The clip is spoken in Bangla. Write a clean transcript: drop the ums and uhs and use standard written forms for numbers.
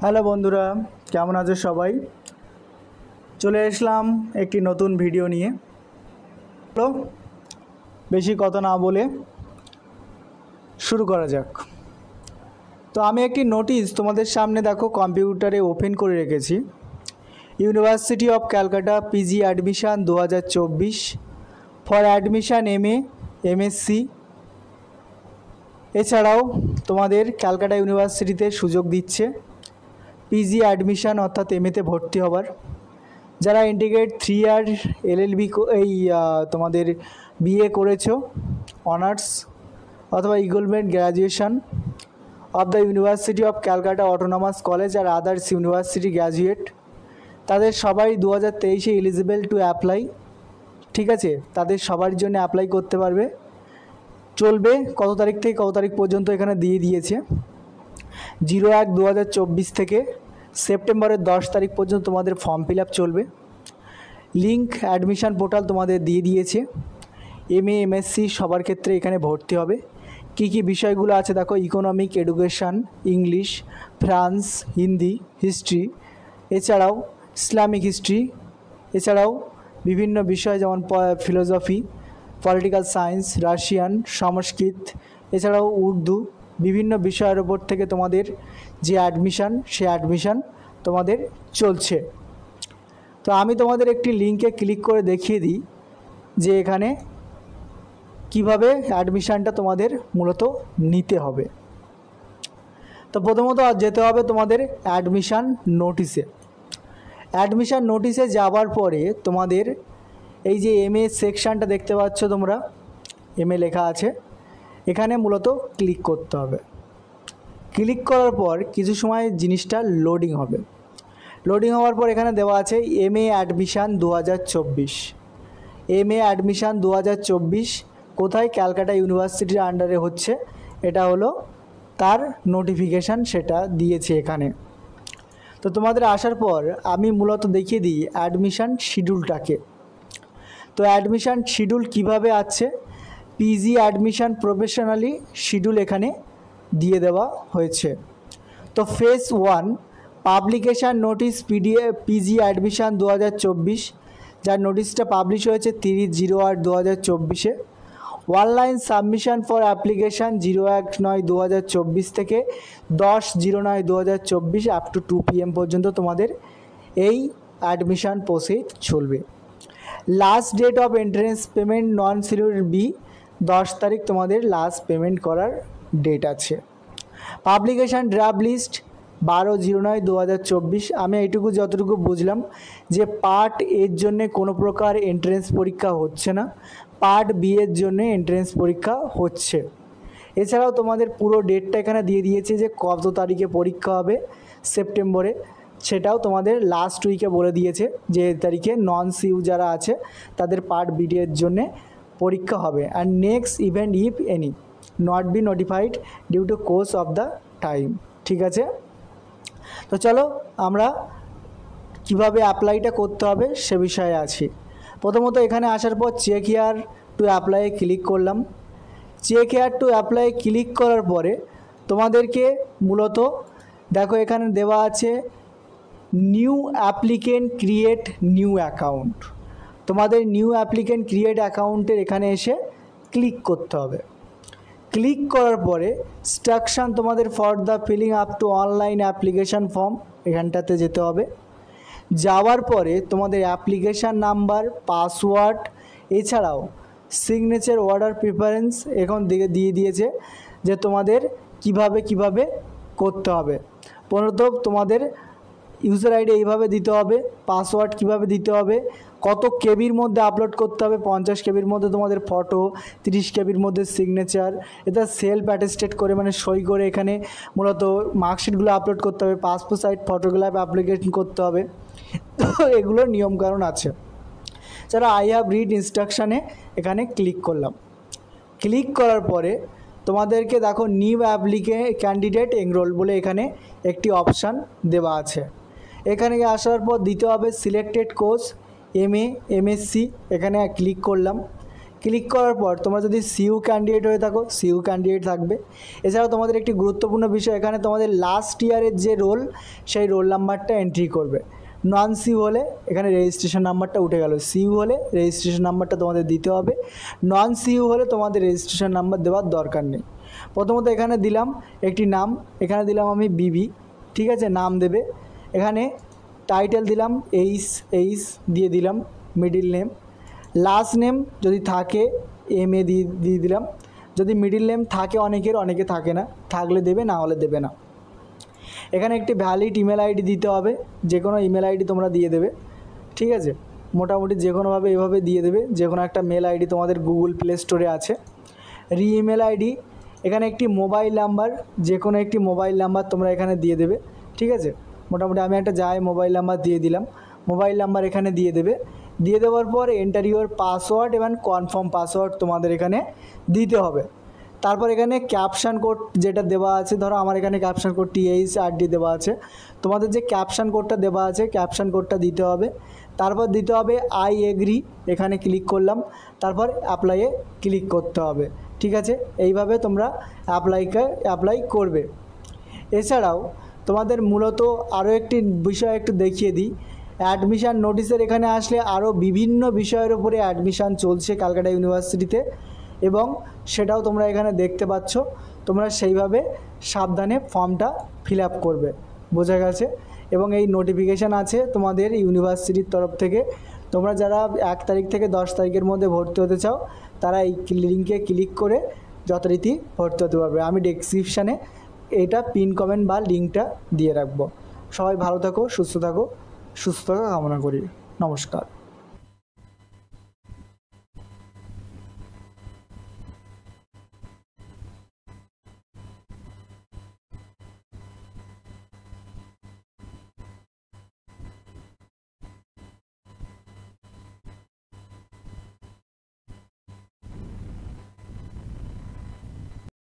হ্যালো বন্ধুরা, কেমন আছো সবাই? চলে আসলাম একটি নতুন ভিডিও নিয়ে। তো বেশি কথা না বলে শুরু করা যাক। তো আমি একটি নোটিশ তোমাদের সামনে দেখো কম্পিউটারে ওপেন করে রেখেছি। University of Calcutta PG admission 2024 for admission MA MSc। এছাড়াও তোমাদের ক্যালকাটা ইউনিভার্সিটিতে সুযোগ দিচ্ছে পিজি অ্যাডমিশান অর্থাৎ MA-তে ভর্তি হবার। যারা ইন্টিগ্রেট 3 ইয়ার LLB এই তোমাদের BA করেছো অনার্স অথবা equivalent graduation of the university of Calcutta autonomous college আর আদার্স ইউনিভার্সিটি গ্র্যাজুয়েট, তাদের সবাই 2023-এ এলিজিবল টু অ্যাপ্লাই। ঠিক আছে, তাদের সবার জন্য অ্যাপ্লাই করতে পারবে। চলবে কত তারিখ থেকে কত তারিখ পর্যন্ত এখানে দিয়ে দিয়েছে। 01/2024 থেকে সেপ্টেম্বরের 10 তারিখ পর্যন্ত তোমাদের ফর্ম ফিল আপ চলবে। লিঙ্ক অ্যাডমিশান পোর্টাল তোমাদের দিয়ে দিয়েছে। MA MSc সবার ক্ষেত্রে এখানে ভর্তি হবে। কি কি বিষয়গুলো আছে দেখো, economic, education, English, France, Hindi, history, এছাড়াও ইসলামিক হিস্ট্রি, এছাড়াও বিভিন্ন বিষয় যেমন ফিলোসফি, পলিটিক্যাল সায়েন্স, রাশিয়ান, সংস্কৃত, এছাড়াও উর্দু, বিভিন্ন বিষয়ের ওপর থেকে তোমাদের যে অ্যাডমিশান সে অ্যাডমিশান তোমাদের চলছে। তো আমি তোমাদের একটি লিঙ্কে ক্লিক করে দেখিয়ে দিই যে এখানে কিভাবে অ্যাডমিশানটা তোমাদের মূলত নিতে হবে। তো প্রথমত যেতে হবে তোমাদের অ্যাডমিশান নোটিশে। অ্যাডমিশান নোটিশে যাওয়ার পরে তোমাদের এই যে MA সেকশানটা দেখতে পাচ্ছ তোমরা, MA লেখা আছে, এখানে মূলত ক্লিক করতে হবে। ক্লিক করার পর কিছু সময় জিনিসটা লোডিং হবে। লোডিং হওয়ার পর এখানে দেওয়া আছে MA অ্যাডমিশান 2024। MA অ্যাডমিশান 2024 কোথায়? ক্যালকাটা ইউনিভার্সিটির আন্ডারে হচ্ছে। এটা হলো তার নোটিফিকেশান, সেটা দিয়েছে এখানে। তো তোমাদের আসার পর আমি মূলত দেখিয়ে দিই অ্যাডমিশান শিডিউলটাকে। তো অ্যাডমিশান শিডিউল কিভাবে আছে, পিজি অ্যাডমিশান প্রফেশনালি শিডিউল এখানে দিয়ে দেওয়া হয়েছে। তো phase 1 publication notice PG admission 2024, যার নোটিশটা পাবলিশ হয়েছে 30/08/2024-এ। অনলাইন সাবমিশন ফর অ্যাপ্লিকেশান 01/9/2024 থেকে 10/09/2024 আপ টু 2 PM পর্যন্ত তোমাদের এই অ্যাডমিশান প্রসেস চলবে। Last date of entrance payment non schedule B, 10 তারিখ তোমাদের লাস্ট পেমেন্ট করার ডেট আছে। Publication draft list 12/09/2024। আমি এইটুকু যতটুকু বুঝলাম যে পার্ট এর জন্যে কোনো প্রকার এন্ট্রেন্স পরীক্ষা হচ্ছে না, পার্ট বি এর জন্যে এন্ট্রেন্স পরীক্ষা হচ্ছে। এছাড়াও তোমাদের পুরো ডেটটা এখানে দিয়ে দিয়েছে যে কত তারিখে পরীক্ষা হবে সেপ্টেম্বরে, সেটাও তোমাদের লাস্ট উইকে বলে দিয়েছে যে এই তারিখে নন সিউ যারা আছে তাদের পার্ট বি এর জন্যে পরীক্ষা হবে। And next event if any not be notified due to course of the time. ঠিক আছে, তো চলো আমরা কিভাবে অ্যাপ্লাইটা করতে হবে সে বিষয়ে আছি। প্রথমত এখানে আসার পর চেক হিয়ার টু অ্যাপ্লাইয়ে ক্লিক করলাম। Check here to apply click করার পরে তোমাদেরকে মূলত দেখো এখানে দেওয়া আছে new applicant create new account. তোমাদের নিউ অ্যাপ্লিকেন্ট ক্রিয়েট অ্যাকাউন্টের এখানে এসে ক্লিক করতে হবে। ক্লিক করার পরে ইনস্ট্রাকশান তোমাদের for the filling up to online application form, এখানটাতে যেতে হবে। যাওয়ার পরে তোমাদের অ্যাপ্লিকেশান নাম্বার, পাসওয়ার্ড, এছাড়াও সিগনেচার অর্ডার প্রিফারেন্স এখন দিয়ে দিয়েছে যে তোমাদের কিভাবে করতে হবে। প্রথমত তোমাদের ইউজার আইডি এইভাবে দিতে হবে, পাসওয়ার্ড কিভাবে দিতে হবে, কত কেবির মধ্যে আপলোড করতে হবে, 50 কেবির মধ্যে তোমাদের ফটো, 30 কেবির মধ্যে সিগনেচার, এটা সেলফ অ্যাটেস্টেড করে মানে সই করে এখানে মূলত মার্কশিটগুলো আপলোড করতে হবে, পাসপোর্ট সাইজ ফটোগ্রাফ অ্যাপ্লিকেশন করতে হবে। তো এগুলোর নিয়মকানুন আছে। যারা আই হ্যাভ রিড ইনস্ট্রাকশানে এখানে ক্লিক করলাম। ক্লিক করার পরে তোমাদেরকে দেখো নিউ ক্যান্ডিডেট এনরোল বলে এখানে একটি অপশান দেওয়া আছে। এখানে আসার পর দিতে হবে সিলেক্টেড কোর্স MA MSc, এখানে ক্লিক করলাম। ক্লিক করার পর তোমরা যদি সিইউ ক্যান্ডিডেট হয়ে থাকো সিইউ ক্যান্ডিডেট থাকবে। এছাড়াও তোমাদের একটি গুরুত্বপূর্ণ বিষয়, এখানে তোমাদের লাস্ট ইয়ারের যে রোল সেই রোল নাম্বারটা এন্ট্রি করবে। নন সিইউ হলে এখানে রেজিস্ট্রেশন নাম্বারটা উঠে গেল, সিইউ হলে রেজিস্ট্রেশন নাম্বারটা তোমাদের দিতে হবে, নন সিইউ হলে তোমাদের রেজিস্ট্রেশন নাম্বার দেওয়ার দরকার নেই। প্রথমত এখানে দিলাম একটি নাম, এখানে দিলাম আমি বিবি, ঠিক আছে, নাম দেবে। এখানে টাইটেল দিলাম এইচ দিয়ে দিলাম, মিডিল নেম, লাস্ট নেম যদি থাকে MA দিয়ে দিলাম। যদি মিডিল নেম থাকে অনেকে থাকে না, থাকলে দেবে, না হলে দেবে না। এখানে একটি ভ্যালিড ইমেল আইডি দিতে হবে, যে কোনো ইমেল আইডি তোমরা দিয়ে দেবে, ঠিক আছে, মোটামুটি যে কোনোভাবে এভাবে দিয়ে দেবে, যে কোনো একটা মেল আইডি তোমাদের গুগল প্লে স্টোরে আছে। ইমেল আইডি, এখানে একটি মোবাইল নাম্বার, যে কোনো একটি মোবাইল নাম্বার তোমরা এখানে দিয়ে দেবে, ঠিক আছে। মোটামুটি আমি একটা মোবাইল নাম্বার দিয়ে দিলাম, মোবাইল নাম্বার এখানে দিয়ে দেবে। দিয়ে দেওয়ার পর এন্টার ইউর পাসওয়ার্ড এবং কনফার্ম পাসওয়ার্ড তোমাদের এখানে দিতে হবে। তারপর এখানে ক্যাপশন কোড যেটা দেওয়া আছে, ধরো আমার এখানে ক্যাপশন কোড THRD দেওয়া আছে, তোমাদের যে ক্যাপশন কোডটা দেওয়া আছে ক্যাপশন কোডটা দিতে হবে। তারপর দিতে হবে আই এগ্রি, এখানে ক্লিক করলাম, তারপর অ্যাপ্লাইয়ে ক্লিক করতে হবে, ঠিক আছে। এইভাবে তোমরা অ্যাপ্লাই করবে। এছাড়াও তোমাদের মূলত আরও একটি বিষয় একটু দেখিয়ে দিই, অ্যাডমিশান নোটিশের এখানে আসলে আরও বিভিন্ন বিষয়ের উপরে অ্যাডমিশান চলছে ক্যালকাটা ইউনিভার্সিটিতে, এবং সেটাও তোমরা এখানে দেখতে পাচ্ছ। তোমরা সেইভাবে সাবধানে ফর্মটা ফিল আপ করবে, বোঝা গেছে। এবং এই নোটিফিকেশান আছে তোমাদের ইউনিভার্সিটির তরফ থেকে, তোমরা যারা 1 তারিখ থেকে 10 তারিখের মধ্যে ভর্তি হতে চাও তারা এই লিঙ্কে ক্লিক করে যথারীতি ভর্তি হতে পারবে। আমি ডেসক্রিপশানে এটা পিন কমেন্ট বা লিঙ্কটা দিয়ে রাখবো। সবাই ভালো থাকো, সুস্থ থাকো, সুস্থতা কামনা করি। নমস্কার।